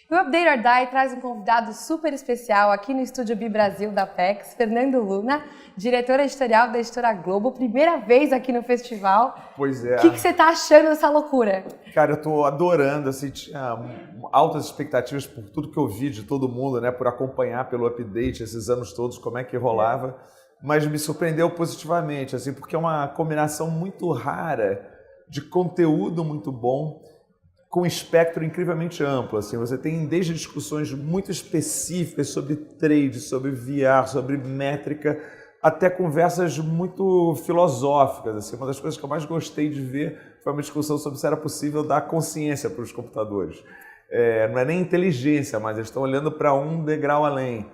O Update or Die traz um convidado super especial aqui no Estúdio Bi Brasil da PEX, Fernando Luna, diretor editorial da Editora Globo, primeira vez aqui no festival. Pois é. O que você está achando dessa loucura? Cara, eu tô adorando, assim, tinha altas expectativas por tudo que eu vi de todo mundo, né, por acompanhar pelo Update esses anos todos, como é que rolava, mas me surpreendeu positivamente, assim, porque é uma combinação muito rara de conteúdo muito bom, com um espectro incrivelmente amplo. Assim, você tem desde discussões muito específicas sobre trade, sobre VR, sobre métrica, até conversas muito filosóficas. Assim, uma das coisas que eu mais gostei de ver foi uma discussão sobre se era possível dar consciência para os computadores. Não é nem inteligência, mas eles estão olhando para um degrau além.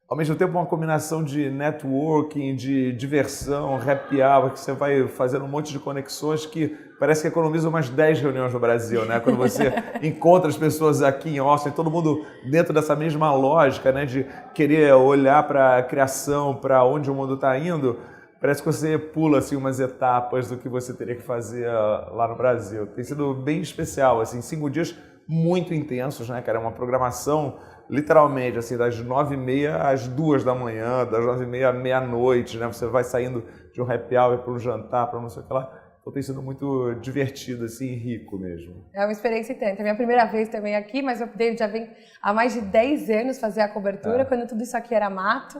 Ao mesmo tempo, uma combinação de networking, de diversão, happy hour, que você vai fazendo um monte de conexões que parece que economiza umas 10 reuniões no Brasil, né? Quando você encontra as pessoas aqui em Austin, todo mundo dentro dessa mesma lógica, né? De querer olhar para a criação, para onde o mundo está indo, parece que você pula assim, umas etapas do que você teria que fazer lá no Brasil. Tem sido bem especial, assim, 5 dias muito intensos, né, cara? É uma programação literalmente, assim, das 9h30 às 2 da manhã, das 9h30 à meia-noite, né? Você vai saindo de um happy hour para um jantar, para não sei o que lá. Então tem sido muito divertido, assim, e rico mesmo. É uma experiência intensa. É a minha primeira vez também aqui, mas o Update já vem há mais de 10 anos fazer a cobertura, quando tudo isso aqui era mato.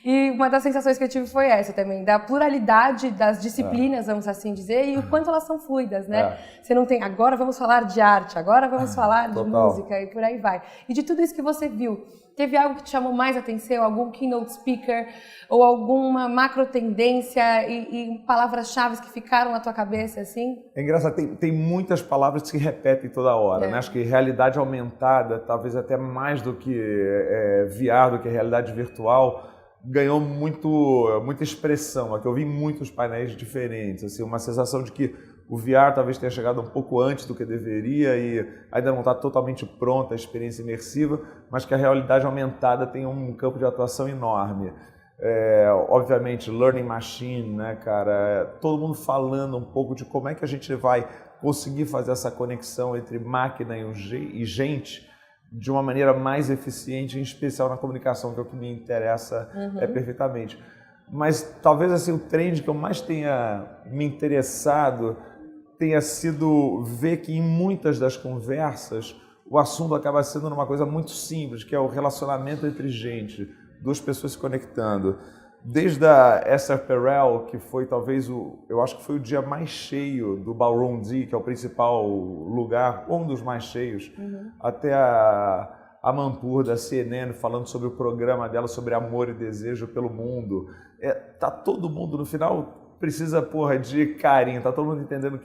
E uma das sensações que eu tive foi essa também, da pluralidade das disciplinas, vamos assim dizer, e o quanto elas são fluidas, né? Você não tem, agora vamos falar de arte, agora vamos falar de música e por aí vai. E de tudo isso que você viu, teve algo que te chamou mais atenção, algum keynote speaker ou alguma macro tendência e palavras-chave que ficaram na tua cabeça, assim? É engraçado, tem muitas palavras que se repetem toda hora, né? Acho que realidade aumentada, talvez até mais do que VR, do que realidade virtual, ganhou muita expressão. Aqui eu vi muitos painéis diferentes, assim, uma sensação de que o VR talvez tenha chegado um pouco antes do que deveria e ainda não está totalmente pronta a experiência imersiva, mas que a realidade aumentada tem um campo de atuação enorme. Obviamente, learning machine, né, cara? Todo mundo falando um pouco de como é que a gente vai conseguir fazer essa conexão entre máquina e gente de uma maneira mais eficiente, em especial na comunicação, que é o que me interessa perfeitamente. Mas talvez assim, o trend que eu mais tenha me interessado tenha sido ver que em muitas das conversas o assunto acaba sendo uma coisa muito simples, que é o relacionamento entre gente, duas pessoas se conectando. Desde a Esther Perel, que foi talvez eu acho que foi o dia mais cheio do Ballroom D, que é o principal lugar, um dos mais cheios, até a Manpur da CNN falando sobre o programa dela sobre amor e desejo pelo mundo. Tá todo mundo no final precisa, de carinho, tá todo mundo entendendo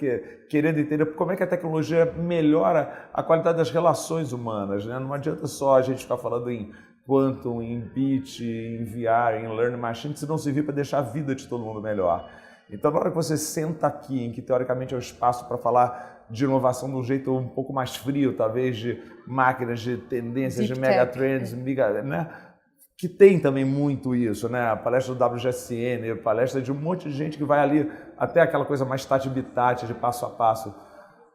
querendo entender como é que a tecnologia melhora a qualidade das relações humanas, né? Não adianta só a gente ficar falando em Quantum, em Bit, em VR, em Learning Machine, se não servir para deixar a vida de todo mundo melhor. Então, na hora que você senta aqui, em que teoricamente é o espaço para falar de inovação de um jeito um pouco mais frio, talvez de máquinas, de tendências, de megatrends, né? Que tem também muito isso, né? A palestra do WGSN, a palestra de um monte de gente que vai ali até aquela coisa mais tate-bitate, de passo a passo.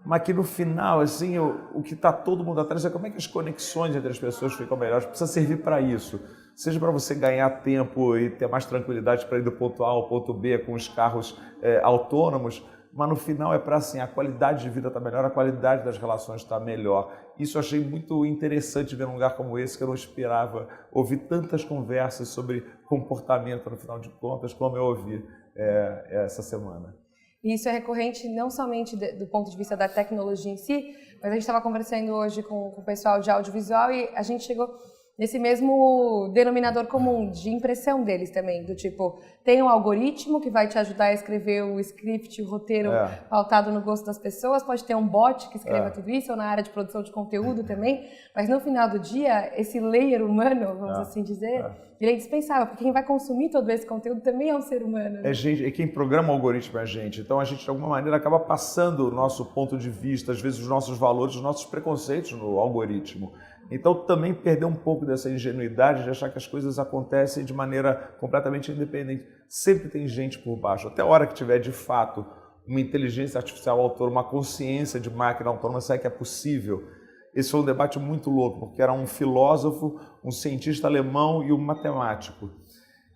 Mas que no final, assim, o que está todo mundo atrás é como é que as conexões entre as pessoas ficam melhores. Precisa servir para isso. Seja para você ganhar tempo e ter mais tranquilidade para ir do ponto A ao ponto B com os carros autônomos, mas no final é para assim, a qualidade de vida está melhor, a qualidade das relações está melhor. Isso eu achei muito interessante ver num lugar como esse, que eu não esperava ouvir tantas conversas sobre comportamento, no final de contas, como eu ouvi essa semana. E isso é recorrente não somente do ponto de vista da tecnologia em si, mas a gente estava conversando hoje com o pessoal de audiovisual e a gente chegou nesse mesmo denominador comum de impressão deles também, do tipo, tem um algoritmo que vai te ajudar a escrever o script, o roteiro pautado no gosto das pessoas, pode ter um bot que escreva tudo isso, ou na área de produção de conteúdo também, mas no final do dia, esse layer humano, vamos assim dizer, ele é indispensável, porque quem vai consumir todo esse conteúdo também é um ser humano. Né? Quem programa o algoritmo é a gente, então a gente de alguma maneira acaba passando o nosso ponto de vista, às vezes os nossos valores, os nossos preconceitos no algoritmo. Então também perder um pouco dessa ingenuidade de achar que as coisas acontecem de maneira completamente independente. Sempre tem gente por baixo. Até a hora que tiver de fato uma inteligência artificial autônoma, uma consciência de máquina autônoma, será que é possível? esse foi um debate muito louco, porque era um filósofo, um cientista alemão e um matemático.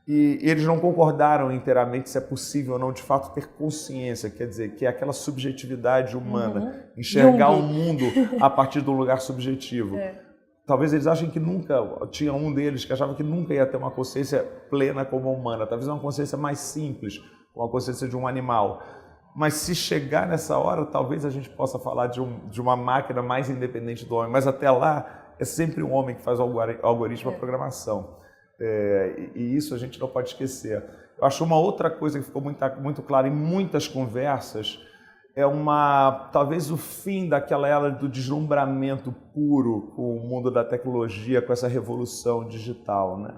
E eles não concordaram inteiramente se é possível ou não, de fato, ter consciência, quer dizer, que é aquela subjetividade humana, enxergar o mundo a partir de um lugar subjetivo. Talvez eles achem que nunca, tinha um deles que achava que nunca ia ter uma consciência plena como a humana, talvez uma consciência mais simples, como a consciência de um animal. Mas se chegar nessa hora, talvez a gente possa falar de uma máquina mais independente do homem, mas até lá é sempre o homem que faz o algoritmo, a programação. E isso a gente não pode esquecer. Eu acho uma outra coisa que ficou muito clara em muitas conversas é talvez o fim daquela era do deslumbramento puro com o mundo da tecnologia, com essa revolução digital, né?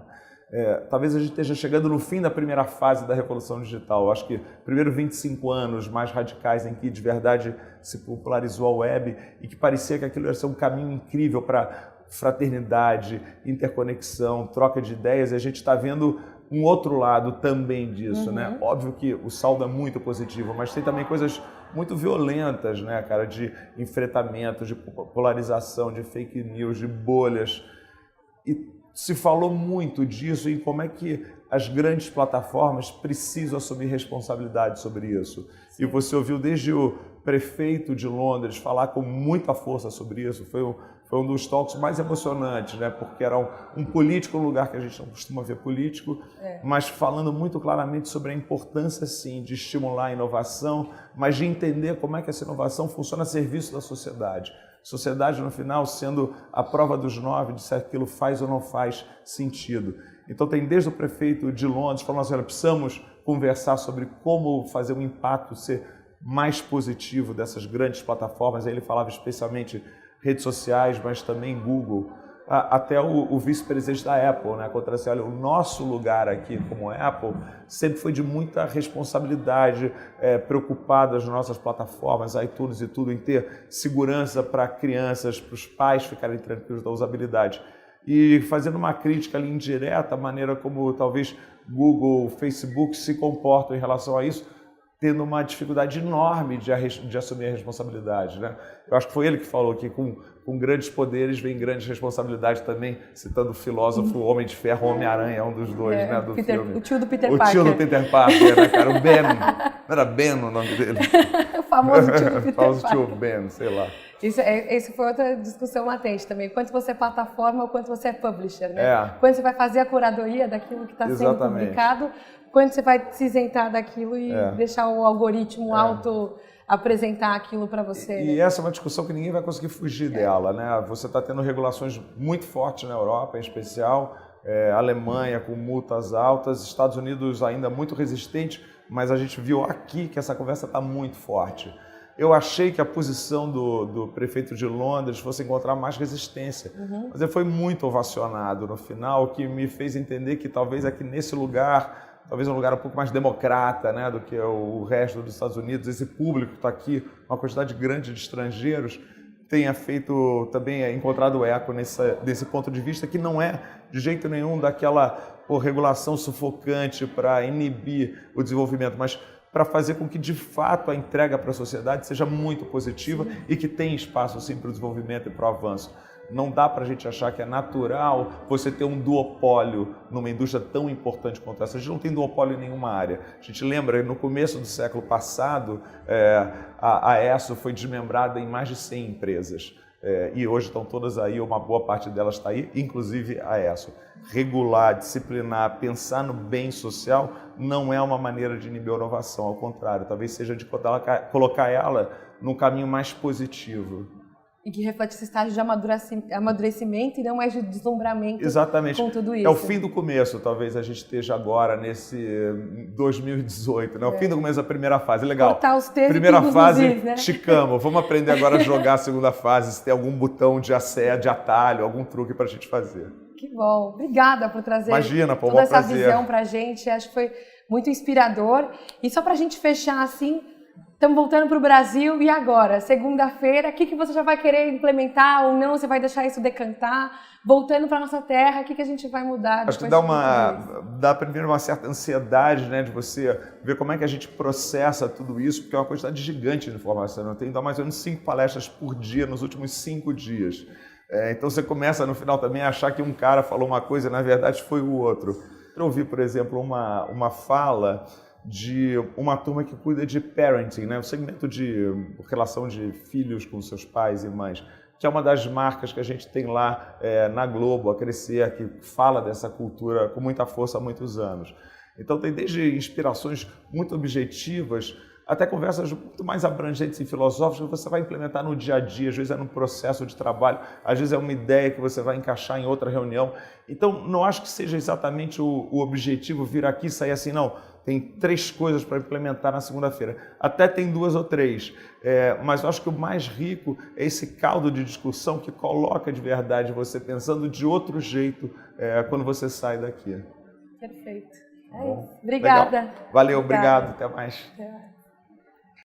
Talvez a gente esteja chegando no fim da primeira fase da revolução digital. Eu acho que primeiro 25 anos mais radicais em que de verdade se popularizou a web e que parecia que aquilo ia ser um caminho incrível para fraternidade, interconexão, troca de ideias, e a gente está vendo um outro lado também disso, né? Óbvio que o saldo é muito positivo, mas tem também coisas muito violentas, né, cara, de enfrentamento, de polarização, de fake news, de bolhas. E se falou muito disso e como é que as grandes plataformas precisam assumir responsabilidade sobre isso. Sim. E você ouviu desde o prefeito de Londres falar com muita força sobre isso. Foi um dos talks mais emocionantes, né? Porque era um político, um lugar que a gente não costuma ver político, mas falando muito claramente sobre a importância, sim, de estimular a inovação, mas de entender como é que essa inovação funciona a serviço da sociedade. Sociedade, no final, sendo a prova dos 9 de se aquilo faz ou não faz sentido. Então tem desde o prefeito de Londres falando assim, olha, precisamos conversar sobre como fazer o impacto ser mais positivo dessas grandes plataformas. Aí ele falava especialmente redes sociais, mas também Google, até o vice-presidente da Apple, né? Contra assim, olha, o nosso lugar aqui como Apple sempre foi de muita responsabilidade, preocupado as nossas plataformas, iTunes e tudo, em ter segurança para crianças, para os pais ficarem tranquilos da usabilidade. E fazendo uma crítica ali indireta, a maneira como talvez Google, Facebook se comportam em relação a isso, tendo uma dificuldade enorme de assumir a responsabilidade, né? Eu acho que foi ele que falou que com grandes poderes vem grandes responsabilidades também, citando o filósofo Homem de Ferro, Homem-Aranha, um dos dois, né, do filme. O tio do Peter Parker. O tio do Peter Parker, né, cara? O Ben. Não era Ben o nome dele? O famoso tio do Peter Parker. O famoso tio Ben, sei lá. Isso foi outra discussão latente também. Quanto você é plataforma ou quanto você é publisher, né? Quando você vai fazer a curadoria daquilo que está sendo publicado, quando você vai se isentar daquilo e deixar o algoritmo auto-apresentar aquilo para você. E né? essa é uma discussão que ninguém vai conseguir fugir dela, né? Você está tendo regulações muito fortes na Europa, em especial, Alemanha com multas altas, Estados Unidos ainda muito resistente, mas a gente viu aqui que essa conversa está muito forte. Eu achei que a posição do prefeito de Londres fosse encontrar mais resistência, mas ele foi muito ovacionado no final, o que me fez entender que talvez aqui nesse lugar, talvez um lugar um pouco mais democrata, né, do que o resto dos Estados Unidos, esse público que está aqui, uma quantidade grande de estrangeiros, tenha feito também, encontrado eco nesse ponto de vista, que não é de jeito nenhum daquela regulação sufocante para inibir o desenvolvimento, mas para fazer com que, de fato, a entrega para a sociedade seja muito positiva e que tenha espaço, sim, para o desenvolvimento e para o avanço. Não dá para a gente achar que é natural você ter um duopólio numa indústria tão importante quanto essa. A gente não tem duopólio em nenhuma área. A gente lembra, no começo do século passado, a ESSO foi desmembrada em mais de 100 empresas. E hoje estão todas aí, uma boa parte delas está aí, inclusive a ESSO. Regular, disciplinar, pensar no bem social não é uma maneira de inibir a inovação, ao contrário, talvez seja de colocar ela num caminho mais positivo. E que reflete esse estágio de amadurecimento e não mais de deslumbramento. Exatamente. Com tudo isso. É o fim do começo, talvez a gente esteja agora nesse 2018, né? O fim do começo da primeira fase. Legal. Cortar os textos primeira fase, né? Chicamos. Vamos aprender agora a jogar a segunda fase, se tem algum botão de atalho, algum truque para a gente fazer. Que bom. Obrigada por trazer toda essa visão para a gente. Acho que foi muito inspirador. E só para a gente fechar assim, Estamos voltando para o Brasil e agora? Segunda-feira, o que você já vai querer implementar ou não? Você vai deixar isso decantar? Voltando para nossa terra, o que a gente vai mudar? Acho que dá primeiro uma certa ansiedade, né, de você ver como é que a gente processa tudo isso, porque é uma quantidade gigante de informação. Eu tenho dado mais ou menos 5 palestras por dia nos últimos 5 dias. Então você começa no final também a achar que um cara falou uma coisa e na verdade foi o outro. Eu ouvi, por exemplo, uma fala de uma turma que cuida de parenting, né? O segmento de relação de filhos com seus pais e mães, que é uma das marcas que a gente tem lá na Globo, a Crescer, que fala dessa cultura com muita força há muitos anos. Então tem desde inspirações muito objetivas até conversas muito mais abrangentes e filosóficas que você vai implementar no dia a dia, às vezes é num processo de trabalho, às vezes é uma ideia que você vai encaixar em outra reunião. Então não acho que seja exatamente o objetivo vir aqui e sair assim, não. Tem 3 coisas para implementar na segunda-feira. Até tem 2 ou 3. Mas eu acho que o mais rico é esse caldo de discussão que coloca de verdade você pensando de outro jeito quando você sai daqui. Perfeito. É isso. Obrigada. Legal. Valeu, obrigado. Até mais.